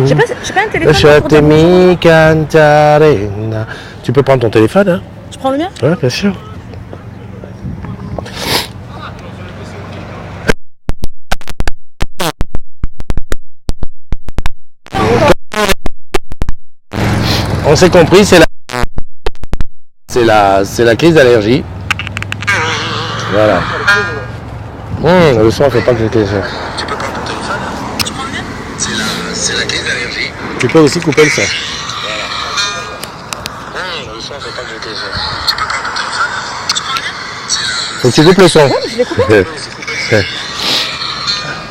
J'ai pas un téléphone. Lasciatemi cantare. Tu peux prendre ton téléphone, hein? Tu prends le mien? Ouais, bien sûr. On s'est compris, c'est la crise d'allergie. Voilà. Le son, faut pas que je te laisse. Tu peux prendre ton téléphone? Tu prends le mien? C'est la crise d'allergie. Tu peux aussi couper le son. Voilà. Le son, faut pas que je te laisse. Tu peux prendre ton téléphone? Tu prends le mien? Faut que tu coupes le son. Ouais, je l'ai coupé.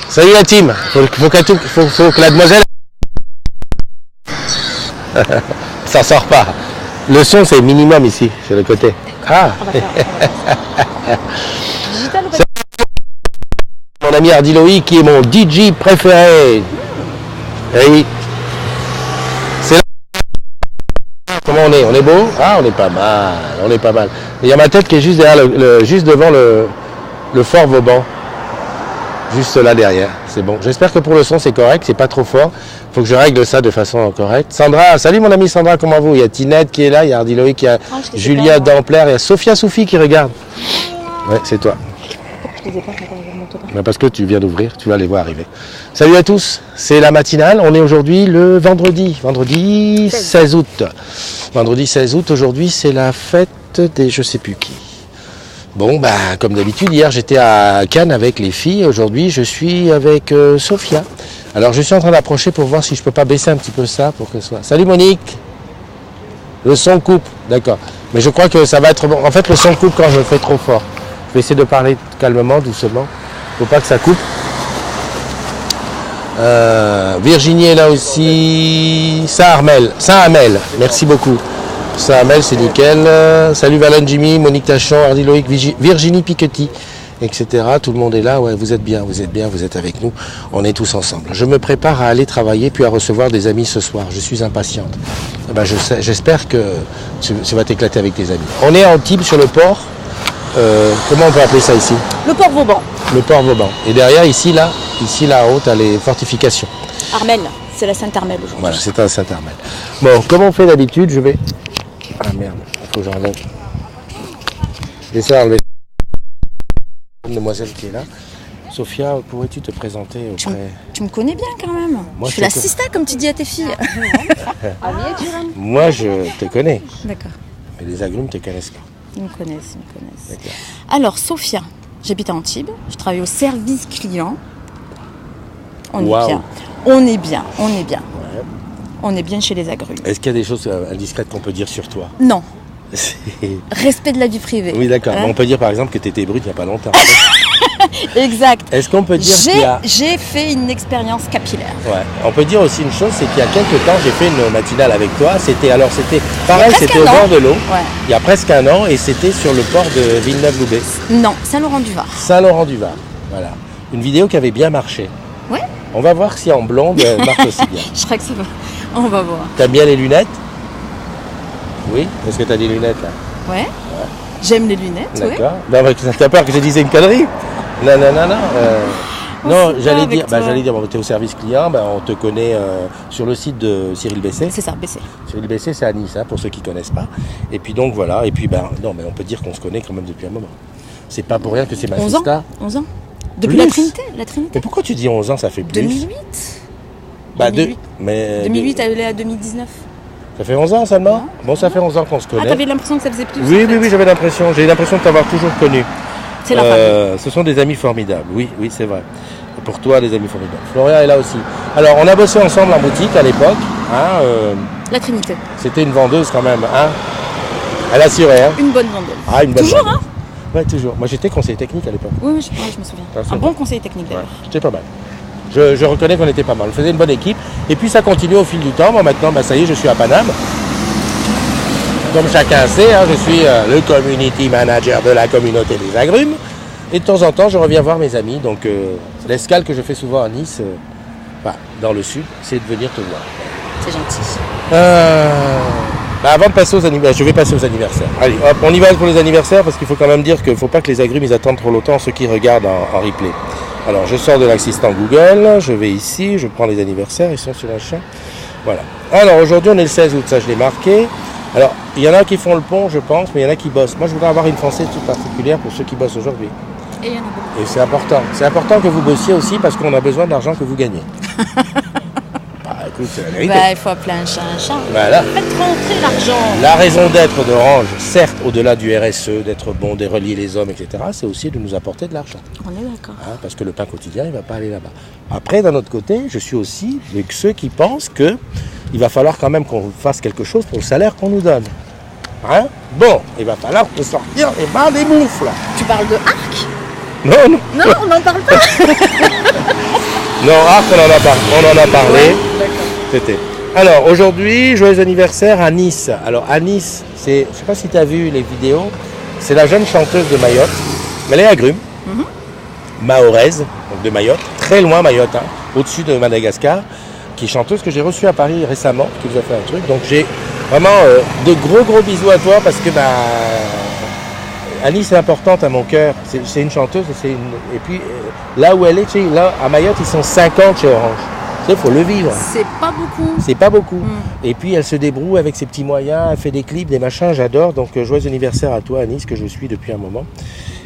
Salut la team. Faut que la demoiselle. Ça sort pas. Le son, c'est minimum ici, sur le côté. Ah. Digital ou pas? Mon ami Hardy Loïc qui est mon DJ préféré. Et oui. C'est là. Comment on est? On est beau? Ah, on est pas mal. On est pas mal. Il y a ma tête qui est juste derrière juste devant le Fort Vauban. Juste là derrière. C'est bon. J'espère que pour le son c'est correct, c'est pas trop fort. Faut que je règle ça de façon correcte. Sandra, salut mon ami Sandra, comment vous? Il y a Tinette qui est là, il y a Hardy Loïc, il y a Julia Dampler, il y a Sophia Soufi qui regarde. Ouais, c'est toi. Je les ai pas, Ben parce que tu viens d'ouvrir, tu vas les voir arriver. Salut à tous, c'est la matinale. On est aujourd'hui le vendredi 16 août. Vendredi 16 août, aujourd'hui c'est la fête des je sais plus qui. Bon, bah, comme d'habitude, hier j'étais à Cannes avec les filles, aujourd'hui je suis avec Sophia. Alors je suis en train d'approcher pour voir si je peux pas baisser un petit peu ça pour que ce soit... Salut Monique! Le son coupe, d'accord. Mais je crois que ça va être bon. En fait, le son coupe quand je le fais trop fort. Je vais essayer de parler calmement, doucement. Faut pas que ça coupe. Virginie est là aussi. Saint-Amel, merci beaucoup. Saint-Amel, c'est nickel. Salut Valon, Jimmy, Monique Tachon, Hardy Loïc, Virginie Piquetti, etc. Tout le monde est là. Ouais, vous êtes bien, vous êtes avec nous. On est tous ensemble. Je me prépare à aller travailler puis à recevoir des amis ce soir. Je suis impatiente. Ben, j'espère que tu vas t'éclater avec tes amis. On est en Antibes sur le port. Comment on peut appeler ça ici? Le port Vauban. Le port Vauban. Et derrière, ici là-haut, tu as les fortifications. Armel, c'est la Sainte-Armel aujourd'hui. Voilà, c'est un Sainte-Armel. Bon, comme on fait d'habitude, je vais... Ah merde, il faut que j'enlève. Laissez enlever. Demoiselle qui est là. Sophia, pourrais-tu te présenter auprès... Tu me connais bien quand même. Moi, je suis la sista comme tu dis à tes filles. Moi, je te connais. D'accord. Mais les agrumes ne te connaissent pas. Ils me connaissent. Alors, Sophia, j'habite à Antibes. Je travaille au service client. On est bien. On est bien. Ouais. On est bien chez les agrumes. Est-ce qu'il y a des choses indiscrètes qu'on peut dire sur toi? Non. Respect de la vie privée. Oui, d'accord. Hein? On peut dire par exemple que tu étais brute il n'y a pas longtemps. Exact. Est-ce qu'on peut dire J'ai fait une expérience capillaire. Ouais. On peut dire aussi une chose, c'est qu'il y a quelques temps, j'ai fait une matinale avec toi. C'était pareil, c'était au bord de l'eau. Ouais. Il y a presque un an et c'était sur le port de Villeneuve-Loubet. Non, Saint-Laurent-du-Var. Saint-Laurent-du-Var. Voilà. Une vidéo qui avait bien marché. Ouais. On va voir si en blonde marche aussi bien. Je crois que ça va. On va voir. T'aimes bien les lunettes? Oui. Est-ce que t'as des lunettes là? Ouais. J'aime les lunettes. D'accord. Ouais. Non, t'as peur que je disais une connerie? Non. Non, j'allais dire, bon, tu es au service client, on te connaît sur le site de Cyril Besset. C'est ça, Besset. Cyril Besset, c'est à Nice, pour ceux qui ne connaissent pas. Et puis donc voilà, et puis non, mais on peut dire qu'on se connaît quand même depuis un moment. C'est pas pour rien que c'est ma 11 sista. 11 ans. Depuis la Trinité. Mais pourquoi tu dis 11 ans, ça fait plus? 2008. 2008, elle est à 2019. Ça fait 11 ans seulement? Non. Bon, ça fait 11 ans qu'on se connaît. Ah, t'avais l'impression que ça faisait plus? Oui, j'avais l'impression. J'ai l'impression de t'avoir toujours connu. C'est la famille. Ce sont des amis formidables, oui, c'est vrai. Et pour toi, des amis formidables. Florian est là aussi. Alors, on a bossé ensemble en boutique à l'époque. La Trinité. C'était une vendeuse quand même, Elle assurait, Une bonne vendeuse. Ah, une bonne toujours, vendeuse. Ouais, toujours. Moi, j'étais conseiller technique à l'époque. Oui, je me souviens. Un bon conseiller technique d'ailleurs. Ouais, j'étais pas mal. Je reconnais qu'on était pas mal. On faisait une bonne équipe. Et puis, ça continue au fil du temps. Moi, maintenant, ça y est, je suis à Paname. Comme chacun sait, je suis le community manager de la communauté des agrumes. Et de temps en temps, je reviens voir mes amis. Donc, l'escale que je fais souvent à Nice, dans le sud, c'est de venir te voir. C'est gentil. Avant de passer aux anniversaires, je vais passer aux anniversaires. Allez, hop, on y va pour les anniversaires parce qu'il faut quand même dire qu'il ne faut pas que les agrumes ils attendent trop longtemps, ceux qui regardent en replay. Alors, je sors de l'assistant Google, je vais ici, je prends les anniversaires, ils sont sur la chaîne. Voilà. Alors, aujourd'hui, on est le 16 août, ça je l'ai marqué. Alors, il y en a qui font le pont, je pense, mais il y en a qui bossent. Moi, je voudrais avoir une pensée toute particulière pour ceux qui bossent aujourd'hui. Et il y en a beaucoup. Et c'est important. C'est important que vous bossiez aussi parce qu'on a besoin de l'argent que vous gagnez. Bah, écoute, c'est la vérité. Bah, il faut appeler un chat un chat. Voilà. Faites rentrer l'argent. La raison d'être d'Orange, certes, au-delà du RSE, d'être bon, de relier les hommes, etc., c'est aussi de nous apporter de l'argent. On est d'accord. Hein, parce que le pain quotidien, il ne va pas aller là-bas. Après, d'un autre côté, je suis aussi avec ceux qui pensent qu'il va falloir quand même qu'on fasse quelque chose pour le salaire qu'on nous donne. Hein? Bon, il va falloir sortir des moufles. Tu parles de arc? Non, non. Non, on n'en parle pas. Non, on en a parlé. Ouais, d'accord. C'était. Alors, aujourd'hui, joyeux anniversaire à Nice. Alors, à Nice, je ne sais pas si tu as vu les vidéos, c'est la jeune chanteuse de Mayotte. Elle est agrume, mahoraise, donc de Mayotte, très loin Mayotte, hein, au-dessus de Madagascar, qui est chanteuse que j'ai reçue à Paris récemment, qui nous a fait un truc. Donc, j'ai vraiment de gros bisous à toi parce que Annie c'est importante à mon cœur, c'est une chanteuse et puis là où elle est, tu sais, là à Mayotte ils sont 50 chez Orange. Tu sais, il faut le vivre. C'est pas beaucoup. C'est pas beaucoup. Et puis elle se débrouille avec ses petits moyens, elle fait des clips, des machins, j'adore. Donc joyeux anniversaire à toi Anis, que je suis depuis un moment,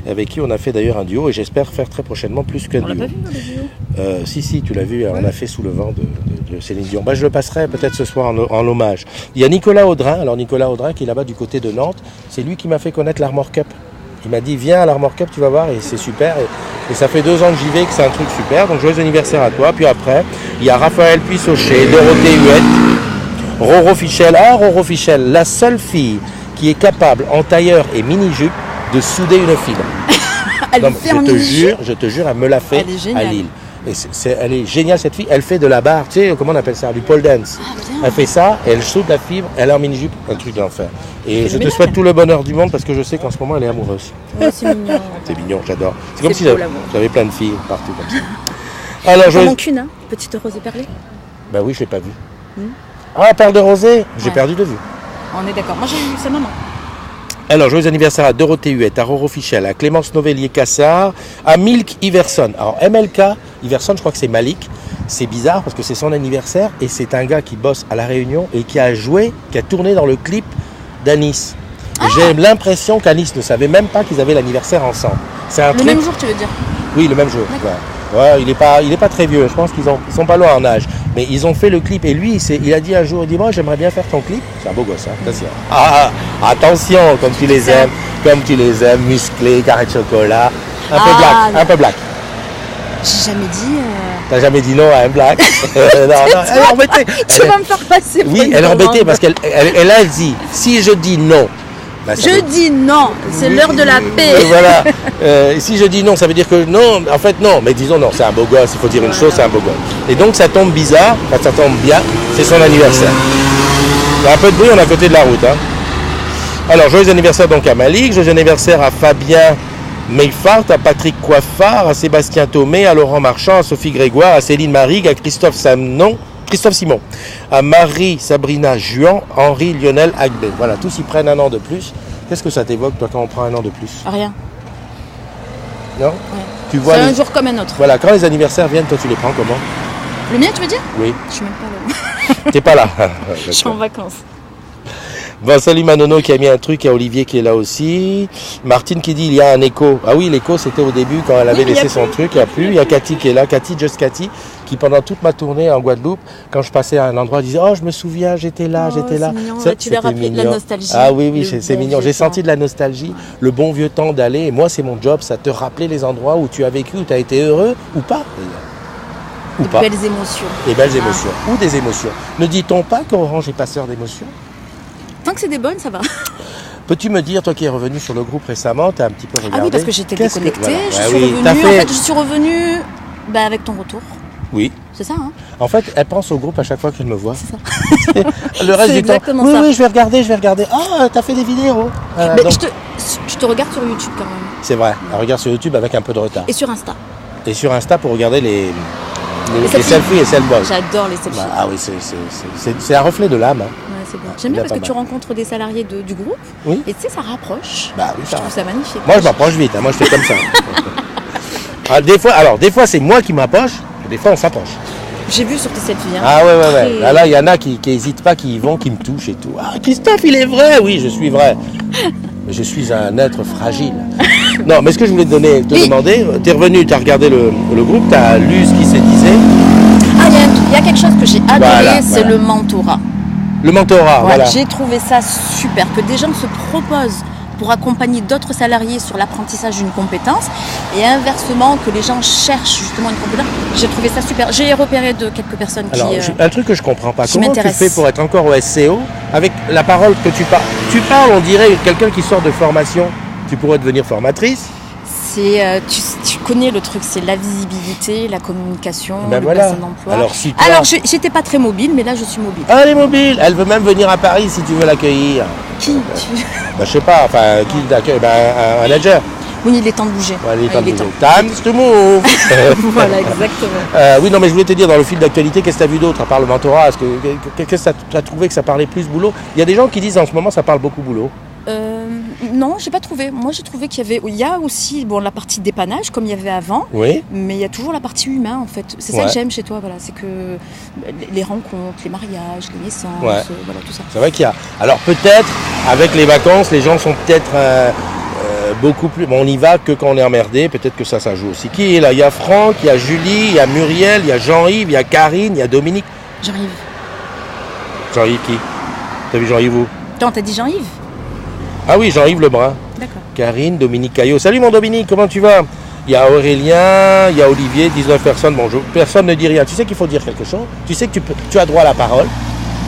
avec qui on a fait d'ailleurs un duo et j'espère faire très prochainement plus qu'un duo. On l'a pas vu dans le duo Si, tu l'as vu, on a fait Sous le vent de Céline Dion. Je le passerai peut-être ce soir en hommage. Il y a Nicolas Audrin, alors Nicolas Audrin qui est là-bas du côté de Nantes, c'est lui qui m'a fait connaître l'Armor Cup. Il m'a dit viens à l'Armor Cup, tu vas voir, et c'est super. Et ça fait 2 ans que j'y vais, que c'est un truc super. Donc joyeux anniversaire à toi. Puis après, il y a Raphaël Puissochet, Dorothée Huette, Roro Fichel. Ah, Roro Fichel, la seule fille qui est capable, en tailleur et mini-jupe, de souder une fibre. Non, je te jure, elle me l'a fait à Lille. Et elle est géniale cette fille, elle fait de la barre, tu sais comment on appelle ça, du pole dance. Elle fait ça, elle soude la fibre, elle est en mini-jupe, un truc d'enfer. Et je te souhaite tout le bonheur du monde parce que je sais qu'en ce moment elle est amoureuse. Ouais, c'est mignon. C'est mignon, j'adore. C'est comme si beau, j'avais plein de filles partout comme ça. Alors, j'en manque une, hein, petite rosée perlée. Bah oui, je l'ai pas vue. Ah, perle de rosée, j'ai perdu de vue. On est d'accord, moi j'ai eu sa maman. Alors, joyeux anniversaire à Dorothée Huette, à Roro Fichel, à Clémence Novellier-Cassard, à Milk Iverson. Alors, MLK Iverson, je crois que c'est Malik. C'est bizarre parce que c'est son anniversaire et c'est un gars qui bosse à La Réunion et qui a tourné dans le clip d'Anis. J'ai l'impression qu'Anis ne savait même pas qu'ils avaient l'anniversaire ensemble. C'est un même jour, tu veux dire? Oui, le même jour. Ouais, il est pas très vieux. Je pense qu'ils sont pas loin en âge. Mais ils ont fait le clip et lui, il a dit un jour, il dit moi j'aimerais bien faire ton clip. C'est un beau gosse, hein, attention. Attention, comme tu les aimes, musclés, carré de chocolat, un peu black. J'ai jamais dit. T'as jamais dit non à un black. Non, elle est embêtée. Tu vas me faire passer. Oui, elle est embêtée parce qu'elle a dit si je dis non. Je dis non, c'est l'heure de la paix. Voilà. Si je dis non, ça veut dire que non, en fait non, mais disons non, c'est un beau gosse, il faut dire une chose, c'est un beau gosse. Et donc ça tombe bizarre, ça tombe bien, c'est son anniversaire. Il y a un peu de bruit, on est à côté de la route. Hein. Alors, joyeux anniversaire donc à Malik, joyeux anniversaire à Fabien Meilfart, à Patrick Coiffard, à Sébastien Thomé, à Laurent Marchand, à Sophie Grégoire, à Céline Marigue, à Christophe Simon, à Marie Sabrina Juan, Henri Lionel Agbé. Voilà, tous y prennent un an de plus. Qu'est-ce que ça t'évoque, toi, quand on prend un an de plus? Rien. Non? Ouais. Tu vois c'est un jour comme un autre. Voilà, quand les anniversaires viennent, toi, tu les prends comment? Le mien, tu veux dire? Oui. Je suis même pas là. T'es pas là? Je suis en vacances. Bon, salut Manono qui a mis un truc, il y a Olivier qui est là aussi. Martine qui dit il y a un écho. Ah oui, l'écho c'était au début quand elle avait laissé son truc, il n'y a plus. Il y a Cathy qui est là, Just Cathy, qui pendant toute ma tournée en Guadeloupe, quand je passais à un endroit, disait oh je me souviens, j'étais là. Tu leur rappelles de la nostalgie. Ah oui, c'est mignon. J'ai senti de la nostalgie, le bon vieux temps d'aller. Et moi c'est mon job, ça te rappeler les endroits où tu as vécu, où tu as été heureux ou pas. Ou pas. Belles émotions. Des belles émotions. Ou des émotions. Ne dit-on pas qu'Orange est passeur d'émotions? Tant que c'est des bonnes, ça va. Peux-tu me dire, toi qui es revenu sur le groupe récemment, tu as un petit peu regardé? Ah oui, parce que j'étais déconnectée, voilà. je suis revenue avec ton retour. Oui. C'est ça, hein? En fait, elle pense au groupe à chaque fois qu'elle me voit. C'est ça. Le reste du temps, ça. Oui, je vais regarder. Ah, t'as fait des vidéos. Donc... je te regarde sur YouTube quand même. C'est vrai, elle regarde sur YouTube avec un peu de retard. Et sur Insta. Et sur Insta pour regarder les selfies et selfies. J'adore les selfies. Ah oui, c'est un reflet de l'âme. Hein. Ouais, c'est bien. J'aime bien parce que tu rencontres des salariés du groupe. Oui. Et tu sais, ça rapproche. Bah oui, je trouve ça magnifique. Moi, je m'approche vite. Moi, je fais comme ça. Ah, des fois c'est moi qui m'approche, des fois on s'approche. J'ai vu sur tes selfies. Hein. Ah ouais. Là, il y en a qui n'hésitent pas, qui y vont, qui me touchent et tout. Ah, Christophe, il est vrai. Oui, je suis vrai. Mais je suis un être fragile. Non, mais ce que je voulais te demander, t'es revenu, t'as regardé le groupe, t'as lu ce qui se disait. Ah, il y a quelque chose que j'ai adoré, c'est le mentorat. Le mentorat, voilà. J'ai trouvé ça super, que des gens se proposent pour accompagner d'autres salariés sur l'apprentissage d'une compétence et inversement que les gens cherchent justement une compétence. J'ai trouvé ça super. J'ai repéré de quelques personnes un truc que je comprends pas. Comment tu fais pour être encore au SCO avec la parole que tu parles? Tu parles, on dirait quelqu'un qui sort de formation. Tu pourrais devenir formatrice. Tu connais le truc, c'est la visibilité, la communication, le bassin d'emploi. Alors, j'étais pas très mobile, mais là je suis mobile. Ah, elle est mobile. Elle veut même venir à Paris si tu veux l'accueillir. Qui Je sais pas. Enfin, qui l'accueille? Un manager. Oui, il est temps de bouger. Ouais, il est temps de bouger. Time to move. Voilà, exactement. Oui, non, mais je voulais te dire, dans le fil d'actualité, qu'est-ce que tu as vu d'autre à part le mentorat? Qu'est-ce que tu as trouvé que ça parlait plus boulot? Il y a des gens qui disent en ce moment ça parle beaucoup boulot. Non, j'ai pas trouvé. Moi, j'ai trouvé il y a aussi la partie dépannage comme il y avait avant, oui. Mais il y a toujours la partie humaine en fait. C'est ça que j'aime chez toi, voilà, c'est que les rencontres, les mariages, les naissances, voilà tout ça. C'est vrai qu'il y a. Alors peut-être avec les vacances, les gens sont peut-être beaucoup plus. Bon, on y va que quand on est emmerdé. Peut-être que ça joue aussi. Qui est là? Il y a Franck, il y a Julie, il y a Muriel, il y a Jean-Yves, il y a Karine, il y a Dominique. Jean-Yves. Jean-Yves qui? T'as vu Jean-Yves où? Non, t'as dit Jean-Yves? Ah oui, Jean-Yves Lebrun. D'accord. Karine, Dominique Caillot. Salut mon Dominique, comment tu vas? Il y a Aurélien, il y a Olivier, 19 personnes. Bonjour. Personne ne dit rien. Tu sais qu'il faut dire quelque chose. Tu sais que tu as droit à la parole.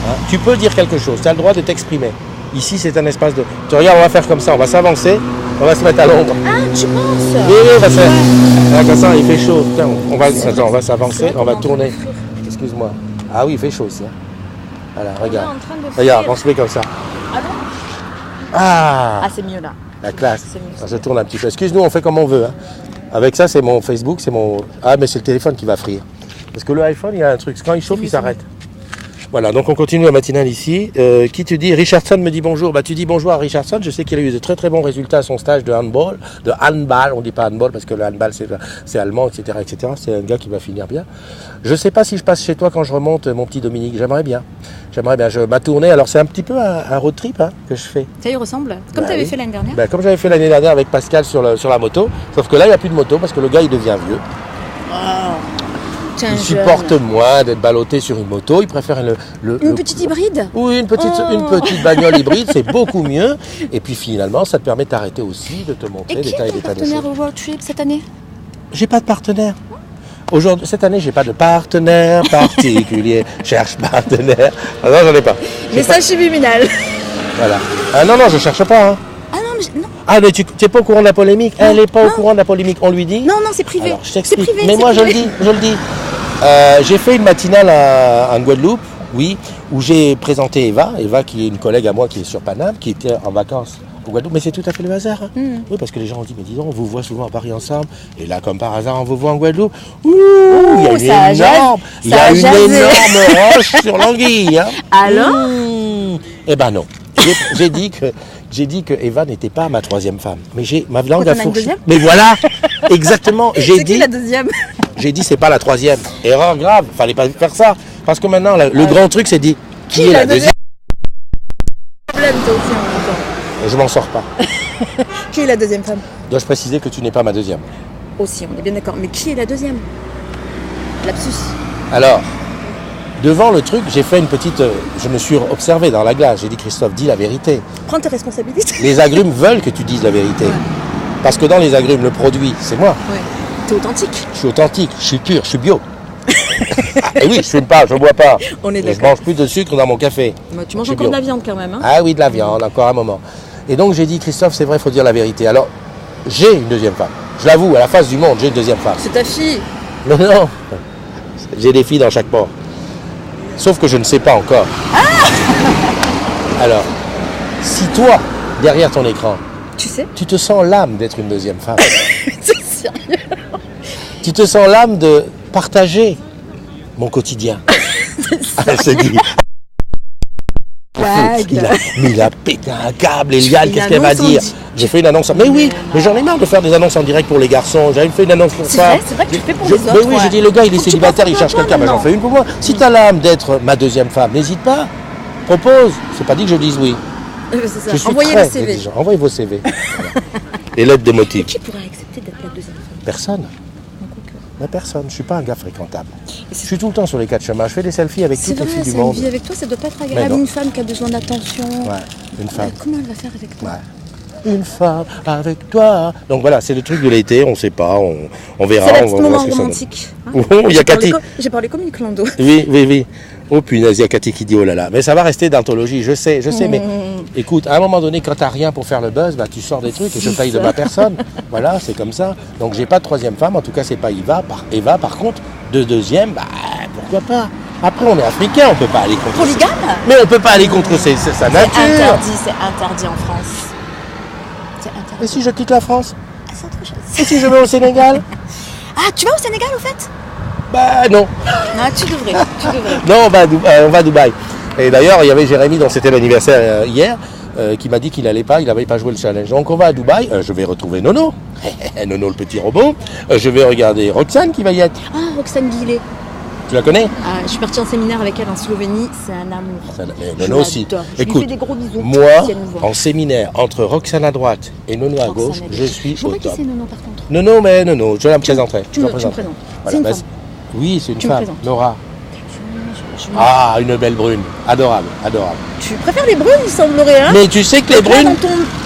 Hein? Tu peux dire quelque chose. Tu as le droit de t'exprimer. Ici, c'est un espace de... Tu regardes, on va faire comme ça. On va s'avancer. On va se mettre à l'ombre. Ah, tu penses? Oui, on va se faire... Là, comme ça, il fait chaud. Tiens, on va s'avancer. On va tourner. Excuse-moi. Ah oui, il fait chaud ici. Hein. Voilà, regarde. Regarde, on se met comme ça. Ah, c'est mieux là. La classe. Ça se tourne un petit peu. Excuse-nous, on fait comme on veut. Hein. Avec ça, c'est mon Facebook, c'est mon... Ah, mais c'est le téléphone qui va frire. Parce que le iPhone, il y a un truc. Quand il chauffe, il s'arrête. Voilà, donc on continue la matinale ici. Qui tu dis? Richardson me dit bonjour. Bah, tu dis bonjour à Richardson. Je sais qu'il a eu de très très bons résultats à son stage de handball. De handball, on ne dit pas handball parce que le handball c'est allemand, etc., etc. C'est un gars qui va finir bien. Je ne sais pas si je passe chez toi quand je remonte, mon petit Dominique. J'aimerais bien. Ma tournée, alors c'est un petit peu un road trip que je fais. Ça y ressemble? Comme tu avais fait l'année dernière? Comme j'avais fait l'année dernière avec Pascal sur la moto. Sauf que là, il n'y a plus de moto parce que le gars, il devient vieux. Il supporte moins d'être ballotté sur une moto. Il préfère une petite hybride? Oui, une petite bagnole hybride, c'est beaucoup mieux. Et puis finalement, ça te permet d'arrêter aussi, de te montrer des tas et des tas de choses. Et qui est ton partenaire au World Trip cette année? J'ai pas de partenaire. Cette année, j'ai pas de partenaire particulier. Cherche partenaire. Ah non, j'en ai pas. Message subliminal. Voilà. Ah non, je cherche pas. Hein. Ah non, non. Ah, mais tu n'es pas au courant de la polémique? Elle n'est pas au courant de la polémique. On lui dit? Non, c'est privé. Alors, je t'explique. Privé, mais moi, privé. je le dis. J'ai fait une matinale en Guadeloupe, oui, où j'ai présenté Eva qui est une collègue à moi qui est sur Paname, qui était en vacances au Guadeloupe. Mais c'est tout à fait le hasard. Hein. Oui, parce que les gens ont dit, mais dis donc, on vous voit souvent à Paris ensemble. Et là, comme par hasard, on vous voit en Guadeloupe. Ouh, il y a une énorme roche sur l'anguille. Hein. Alors Eh ben non. J'ai dit que Eva n'était pas ma troisième femme. Mais ma langue a fourché. Mais voilà, exactement. C'est qui la deuxième? J'ai dit c'est pas la troisième. Erreur grave. Fallait pas faire ça. Parce que maintenant le grand truc c'est dit qui est la deuxième. Problème toi aussi en même temps. Je m'en sors pas. Qui est la deuxième femme? Dois-je préciser que tu n'es pas ma deuxième? Aussi, on est bien d'accord. Mais qui est la deuxième? Lapsus. Alors. Devant le truc, j'ai fait une petite... je me suis observé dans la glace. J'ai dit, Christophe, dis la vérité. Prends tes responsabilités. Les agrumes veulent que tu dises la vérité. Ouais. Parce que dans les agrumes, le produit, c'est moi. Ouais. T'es authentique. Je suis authentique, je suis pur, je suis bio. Et oui, je fume pas, je bois pas. On est d'accord. Je mange plus de sucre dans mon café. Bah, tu manges encore de la viande quand même. Hein. Ah oui, de la viande, encore un moment. Et donc j'ai dit, Christophe, c'est vrai, il faut dire la vérité. Alors, j'ai une deuxième femme. Je l'avoue, à la face du monde, j'ai une deuxième femme. C'est ta fille. Mais non. J'ai des filles dans chaque port. Sauf que je ne sais pas encore. Alors, si toi, derrière ton écran, tu te sens l'âme d'être une deuxième femme. C'est sérieux? Tu te sens l'âme de partager mon quotidien. Elle se dit. il a pété un câble, Eliane, qu'est-ce qu'elle va dire? dit. J'ai fait une annonce. Mais oui, mais j'en ai marre de faire des annonces en direct pour les garçons. J'avais fait une annonce pour ça. C'est vrai que tu fais pour les autres. Mais oui, j'ai dit, le gars, il est Faut que tu célibataire, il passes cherche pour quelqu'un. toi, J'en fais une pour moi. Si t'as l'âme d'être ma deuxième femme, n'hésite pas. Propose. C'est pas dit que je dise oui. C'est Je ça. suis Envoyez très le CV. exigeant. Envoyez vos CV. Voilà. Et lettres de motif. Qui pourrait accepter d'être la deuxième femme? Personne. Mais personne. Je suis pas un gars fréquentable. Je suis tout le temps sur les quatre chemins. Je fais des selfies avec C'est toutes les vrai, filles du c'est une monde. vie avec toi, ça doit pas être Mais agréable. non. Une femme qui a besoin d'attention. Ouais, une femme. Comment elle va faire avec toi? Ouais. Une femme avec toi. Donc voilà, c'est le truc de l'été, on sait pas, on verra. C'est la on petite va voir moment ce que ça donne. romantique. Oh, il y a Cathy. J'ai parlé comme une clando. Oui. Oh punaise, il y a Cathy qui dit oh là là. Mais ça va rester d'anthologie, je sais, mais écoute, à un moment donné, quand t'as rien pour faire le buzz, bah tu sors des trucs et je paye de ma personne. Voilà, c'est comme ça. Donc j'ai pas de troisième femme, en tout cas c'est pas Eva. Par contre, de deuxième, bah pourquoi pas. Après on est africain, on peut pas aller contre. Polygame? Mais on peut pas aller contre sa C'est nature. interdit en France. C'est interdit. Et si je quitte la France? Ah, c'est autre chose. Et si je vais au Sénégal? Ah, tu vas au Sénégal au fait? Bah non. Ah, tu devrais. Non, on va à Dubaï. Et d'ailleurs, il y avait Jérémy, dont c'était l'anniversaire hier, qui m'a dit qu'il n'avait pas joué le challenge. Donc on va à Dubaï, je vais retrouver Nono, Nono le petit robot, je vais regarder Roxane qui va y être. Ah, Roxane Guillet. Tu la connais? Ah, je suis partie en séminaire avec elle en Slovénie, c'est un amour. Mais Nono aussi. Je lui Écoute, fais des gros bisous. moi, si elle nous voit. en séminaire, entre Roxane à droite et Nono à gauche, Roxane, je suis Je vois au qui top. c'est Nono par contre. Nono, je la présenterai. Tu Je la me présenterai. présentes. Voilà, C'est une bah, femme. oui, c'est une Tu me femme. présentes. Nora. Je- Ah, une belle brune. Adorable. Tu préfères les brunes, il semblerait, hein? Mais tu sais que les Là, brunes...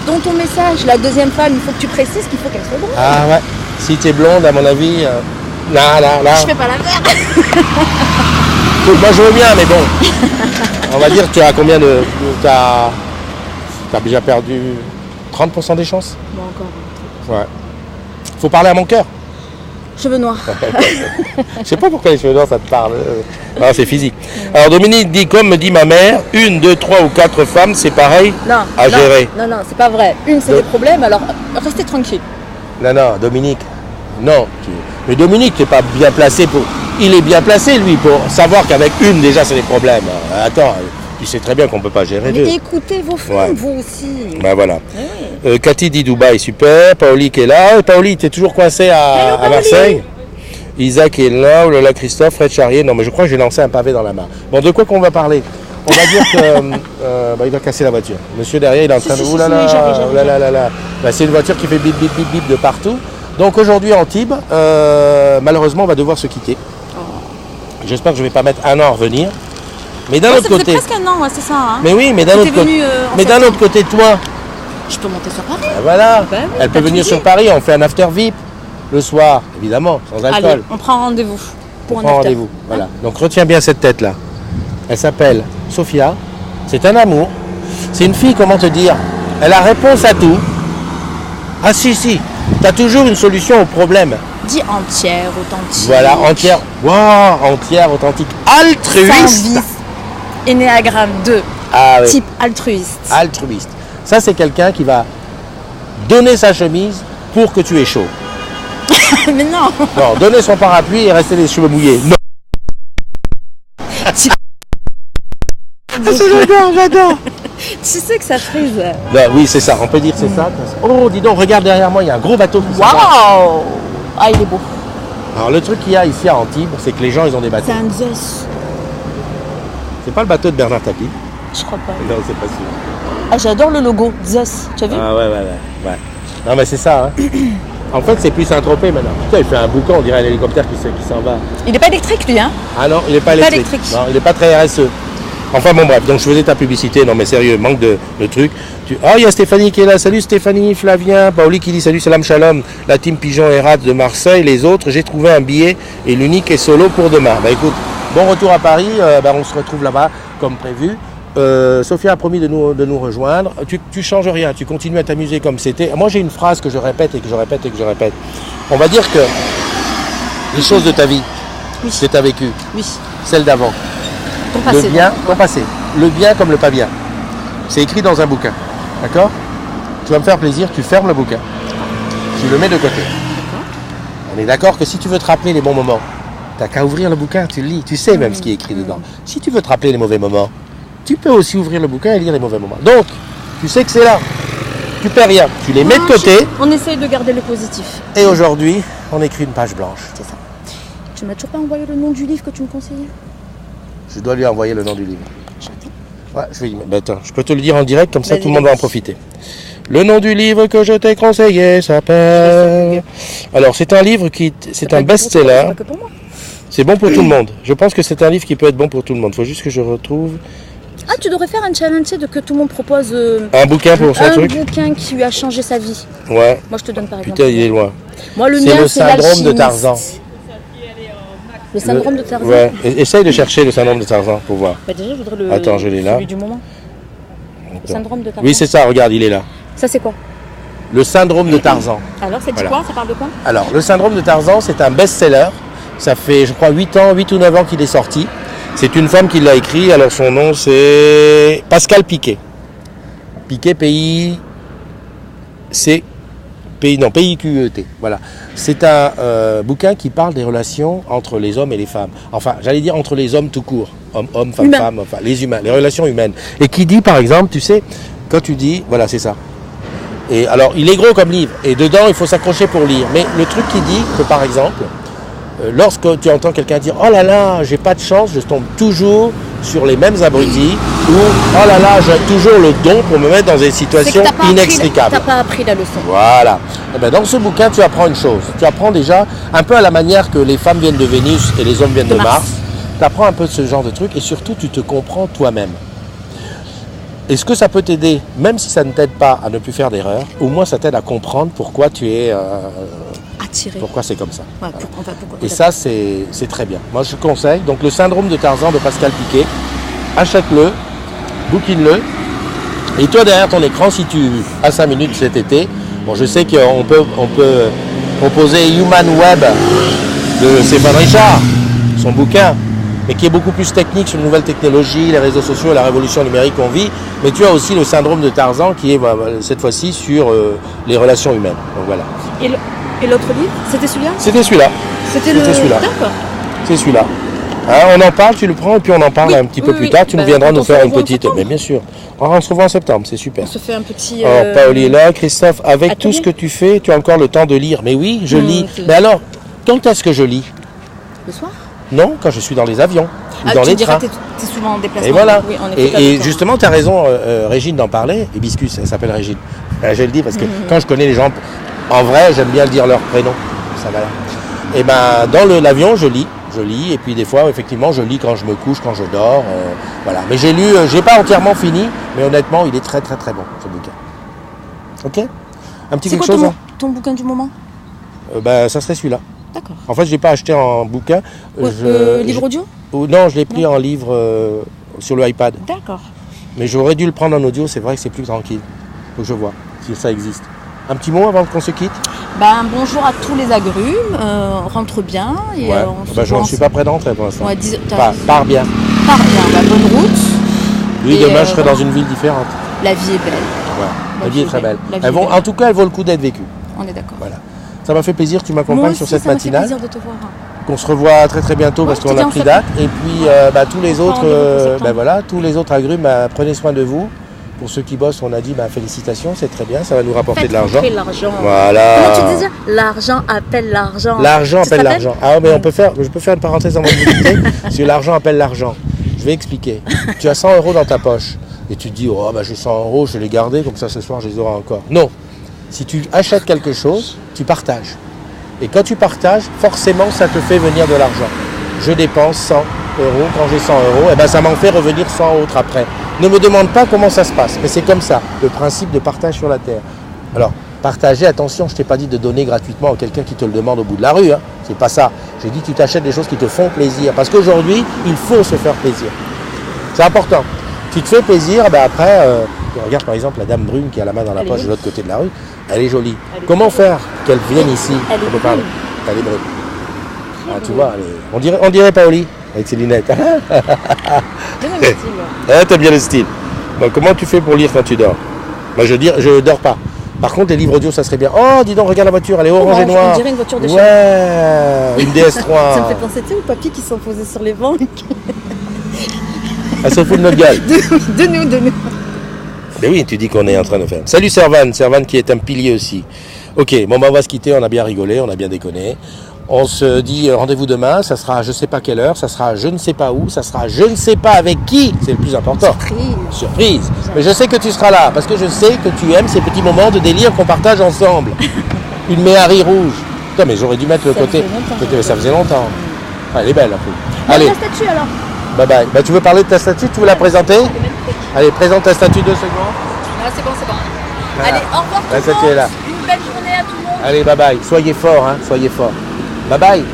dans ton message, la deuxième femme, il faut que tu précises qu'il faut qu'elle soit brune. Ah ouais, si t'es blonde, à mon avis, là. Je fais pas la merde. Écoute, moi je veux bien, mais bon. On va dire, tu as combien de. T'as déjà perdu 30% des chances? Bon, encore. Ouais. Faut parler à mon cœur. Cheveux noirs. Je sais pas pourquoi les cheveux noirs ça te parle. Ah, c'est physique. Alors Dominique dit, comme me dit ma mère, 1, 2, 3 ou 4 femmes, c'est pareil Non, à non, gérer. Non, c'est pas vrai. Une, c'est Donc- des problèmes, alors restez tranquille. Non, Dominique. Non. Mais Dominique, t'es pas bien placé pour. Il est bien placé, lui, pour savoir qu'avec une, déjà, c'est des problèmes. Attends, tu sais très bien qu'on peut pas gérer deux. Mais écoutez vos femmes, Ouais. vous aussi. Ben voilà. Oui. Cathy dit Dubaï, super. Paoli qui est là. Paoli, t'es toujours coincé à Paoli. Marseille. Isaac est là. Oh là là, Christophe, Fred Charrier. Non, mais je crois que j'ai lancé un pavé dans la main. Bon, de quoi qu'on va parler? On va dire que il va casser la voiture. Monsieur derrière, il est en train de. si, Ouh là là, j'arrive. ouh là là là là. Ben, c'est une voiture qui fait bip bip bip bip de partout. Donc aujourd'hui, Antibes, malheureusement, on va devoir se quitter. J'espère que je ne vais pas mettre un an à revenir. Mais d'un Ouais, autre ça côté. fait presque un an, ouais, c'est ça. Hein. Mais oui, mais d'un T'es autre côté. venu, en Mais d'un septembre. autre côté, toi. Je peux monter sur Paris. Ben voilà, Ben oui, elle peut pas de venir souci. sur Paris, on fait un after VIP le soir, évidemment, sans alcool. Allez, on prend rendez-vous pour On un prend after. rendez-vous. Voilà. Donc retiens bien cette tête-là. Elle s'appelle Sophia. C'est un amour. C'est une fille, comment te dire, elle a réponse à tout. Ah si, tu as toujours une solution au problème. Dis entière, authentique. Voilà, entière. Waouh, entière, authentique, altruiste. Sans vice. Ennéagramme 2. Ah oui. Type altruiste. Altruiste. Ça, c'est quelqu'un qui va donner sa chemise pour que tu aies chaud. Mais non. Non, donner son parapluie et rester les cheveux mouillés. Non. J'adore. Tu sais que ça frise. Non, oui, c'est ça, on peut dire c'est ça. Oh, dis donc, regarde derrière moi, il y a un gros bateau qui s'en va. Waouh. Ah, il est beau. Alors, le truc qu'il y a ici à Antibes, c'est que les gens, ils ont des bateaux. C'est un Zeus. C'est pas le bateau de Bernard Tapie. Je crois pas. Non, c'est pas sûr. Ah, j'adore le logo. Zeus. Tu as vu? Ah ouais. Non, mais c'est ça, hein. En fait, c'est plus Saint-Tropez maintenant. Putain, il fait un boucan, on dirait un hélicoptère qui s'en va. Il n'est pas électrique, lui, hein? Ah non, il n'est pas Pas électrique. électrique. Non, il n'est pas très RSE. Enfin bon bref, donc je faisais ta publicité, non mais sérieux, manque de trucs. Ah, il y a Stéphanie qui est là, salut Stéphanie, Flavien, Paoli qui dit salut, salam shalom, la team Pigeon et Rat de Marseille, les autres, j'ai trouvé un billet et l'unique est solo pour demain. Bah écoute, bon retour à Paris, on se retrouve là-bas comme prévu. Sophia a promis de nous rejoindre. Tu changes rien, tu continues à t'amuser comme c'était. Moi j'ai une phrase que je répète et que je répète et que je répète. On va dire que les choses de ta vie, Oui. que tu as vécues, Oui. celles d'avant, Ton le passé. bien, donc. ton passé. Le bien comme le pas bien. C'est écrit dans un bouquin. D'accord? Tu vas me faire plaisir, tu fermes le bouquin. Tu le mets de côté. On est d'accord que si tu veux te rappeler les bons moments, t'as qu'à ouvrir le bouquin, tu le lis. Tu sais même ce qui est écrit dedans. Si tu veux te rappeler les mauvais moments, tu peux aussi ouvrir le bouquin et lire les mauvais moments. Donc, tu sais que c'est là. Tu perds rien. Tu les mets de côté. On essaye de garder le positif. Et aujourd'hui, on écrit une page blanche. C'est ça. Tu m'as toujours pas envoyé le nom du livre que tu me conseillais? Je dois lui envoyer le nom du livre. J'attends. Ouais, je vais y mettre. Ben, attends, je peux te le dire en direct, comme ça Vas-y, tout le monde va en profiter. Le nom du livre que je t'ai conseillé s'appelle... Alors, c'est un livre qui... C'est un best-seller. C'est pas que pour moi. C'est bon pour tout le monde. Je pense que c'est un livre qui peut être bon pour tout le monde. Il faut juste que je retrouve... Ah, tu devrais faire un challenge de que tout le monde propose un bouquin pour son un truc. bouquin qui lui a changé sa vie. Ouais. Moi, je te donne par exemple. Putain, il est loin. Moi, le C'est mien, le c'est syndrome de l'alchimiste. Tarzan. Le syndrome de Tarzan. Ouais. Essaye de chercher le syndrome de Tarzan pour voir. Bah déjà, je voudrais le. Attends, je l'ai là. Celui du moment. Le syndrome de Tarzan. Oui, c'est ça, regarde, il est là. Ça, c'est quoi? Le syndrome de Tarzan. Alors, ça dit Voilà. quoi? Ça parle de quoi? Alors, le syndrome de Tarzan, c'est un best-seller. Ça fait, je crois, 8 ou 9 ans qu'il est sorti. C'est une femme qui l'a écrit. Alors, son nom, c'est Pascal Piquet. Piquet, P-I-Q-E-T. Voilà. C'est un bouquin qui parle des relations entre les hommes et les femmes. Enfin, j'allais dire entre les hommes tout court. Hommes, femmes, Humain. femmes, enfin, les humains, les relations humaines. Et qui dit, par exemple, tu sais, quand tu dis, voilà, c'est ça. Et alors, il est gros comme livre. Et dedans, il faut s'accrocher pour lire. Mais le truc qui dit que, par exemple, lorsque tu entends quelqu'un dire « Oh là là, j'ai pas de chance, je tombe toujours sur les mêmes abrutis » ou « Oh là là, j'ai toujours le don pour me mettre dans des situations inextricables. » T'as pas appris la leçon. Voilà. Et ben dans ce bouquin, tu apprends une chose. Tu apprends déjà un peu à la manière que les femmes viennent de Vénus et les hommes viennent de Mars. Tu apprends un peu de ce genre de truc et surtout, tu te comprends toi-même. Est-ce que ça peut t'aider, même si ça ne t'aide pas à ne plus faire d'erreurs, au moins ça t'aide à comprendre pourquoi tu es... Attiré. pourquoi c'est comme ça. Ouais, pourquoi Et ça, c'est très bien. Moi, je conseille. Donc, le syndrome de Tarzan de Pascal Piquet, achète-le, bouquine-le. Et toi, derrière ton écran, si tu as 5 minutes cet été, bon, je sais qu'on peut proposer Human Web de Stéphane Richard, son bouquin, mais qui est beaucoup plus technique sur les nouvelles technologies, les réseaux sociaux et la révolution numérique qu'on vit. Mais tu as aussi le syndrome de Tarzan qui est cette fois-ci sur les relations humaines. Donc, voilà. Et l'autre livre, c'était celui-là? C'était celui-là. C'était celui-là. D'accord. C'est celui-là. Hein, on en parle, tu le prends et puis on en parle un petit peu plus tard. Tu nous viendras nous faire une petite... Mais bien sûr. On se revoit en septembre, c'est super. On se fait un petit... Alors, Paoli est là, Christophe, avec atelier. tout ce que tu fais, tu as encore le temps de lire. Mais oui, je lis. c'est- Mais alors, quand est-ce que je lis? Le soir? Non, quand je suis dans les avions ou dans tu les diras trains. que t'es souvent en déplacement. Et voilà. Oui, en effet, t'as Et le temps. justement, tu as raison, Régine, d'en parler. Hibiscus, elle s'appelle Régine. Je le dis parce que quand je connais les gens, en vrai, j'aime bien dire leur prénom. Ça va. Et ben, dans l'avion, je lis, et puis des fois, effectivement, je lis quand je me couche, quand je dors, voilà. Mais j'ai lu, j'ai pas entièrement fini, mais honnêtement, il est très très très bon, ce bouquin. Ok? Un petit C'est quelque quoi chose? ton bouquin du moment? Ben, ça serait celui-là. D'accord. En fait, je l'ai pas acheté en bouquin. Livre audio? Non, je l'ai pris en livre sur le iPad. D'accord. Mais j'aurais dû le prendre en audio, c'est vrai que c'est plus tranquille. Faut que je vois si ça existe. Un petit mot avant qu'on se quitte? Bonjour à tous les agrumes, rentre bien. Et, Ouais. on se Je voit ne suis pas prêt d'entrer pour l'instant. Ouais, Pars bien. Pars bien, bonne route. Oui, Et, demain je serai voilà. dans une ville différente. La vie est belle, Ouais. La vie est très belle. La vie est belle. En tout cas, elle vaut le coup d'être vécue. on est d'accord. Voilà. Ça m'a fait plaisir que tu m'accompagnes Moi sur aussi, cette ça m'a fait matinale. plaisir de te voir. Qu'on se revoit très très bientôt Ouais, parce je te qu'on dis a en pris septembre. date. Et puis tous les autres, voilà, tous les autres agrumes, prenez soin de vous. Pour ceux qui bossent, on a dit félicitations, c'est très bien, ça va nous rapporter Faites de l'argent. rentrer l'argent. Voilà. Comment tu disais? L'argent appelle l'argent. L'argent Tu te appelle rappelles? l'argent. Ah mais je peux faire une parenthèse en mode publicité. Parce que l'argent appelle l'argent. Je vais expliquer. Tu as 100 € dans ta poche et tu te dis j'ai 100 €, je vais les garder comme ça ce soir je les aurai encore. Non. Si tu achètes quelque chose, tu partages. Et quand tu partages, forcément ça te fait venir de l'argent. Je dépense 100 €, quand j'ai 100 €, et ça m'en fait revenir 100 autres après. Ne me demande pas comment ça se passe, mais c'est comme ça, le principe de partage sur la terre. Alors, partager, attention, je t'ai pas dit de donner gratuitement à quelqu'un qui te le demande au bout de la rue, hein. C'est pas ça. J'ai dit que tu t'achètes des choses qui te font plaisir, parce qu'aujourd'hui, il faut se faire plaisir. C'est important. Tu te fais plaisir, après, regarde par exemple la dame brune qui a la main dans la poche de l'autre côté de la rue, elle est jolie. Comment faire qu'elle vienne ici? Elle est On peut parler. brune. Elle est brune. Ah, tu vois, on dirait Paoli, avec ses lunettes. T'aimes bien le style. Bon, comment tu fais pour lire quand tu dors? Moi, je dors pas. Par contre, les livres audio, ça serait bien. Oh, dis donc, regarde la voiture, elle est orange et noire. On dirait une voiture de Ouais, une DS3. Ça me fait penser, au papy qui sont posés sur les bancs. Elle se fout de notre gueule. De nous. Mais oui, tu dis qu'on est en train de faire. Salut Servan qui est un pilier aussi. Ok, bon on va se quitter, on a bien rigolé, on a bien déconné. On se dit rendez-vous demain, ça sera je sais pas quelle heure, ça sera je ne sais pas où, ça sera je ne sais pas avec qui, c'est le plus important. Surprise. Mais je sais que tu seras là, parce que je sais que tu aimes ces petits moments de délire qu'on partage ensemble. Une Méhari rouge. Putain, mais j'aurais dû mettre le côté. Ça faisait longtemps. Ah, elle est belle la fille. Allez. La statue alors. Bye bye. Bah, tu veux parler de ta statue, tu veux la présenter? Allez, présente ta statue 2 secondes. Ah, c'est bon. Voilà. Allez, au revoir tout le monde. Est là. Une belle journée à tout le monde. Allez, bye bye. Soyez forts, hein, soyez forts. Bye bye.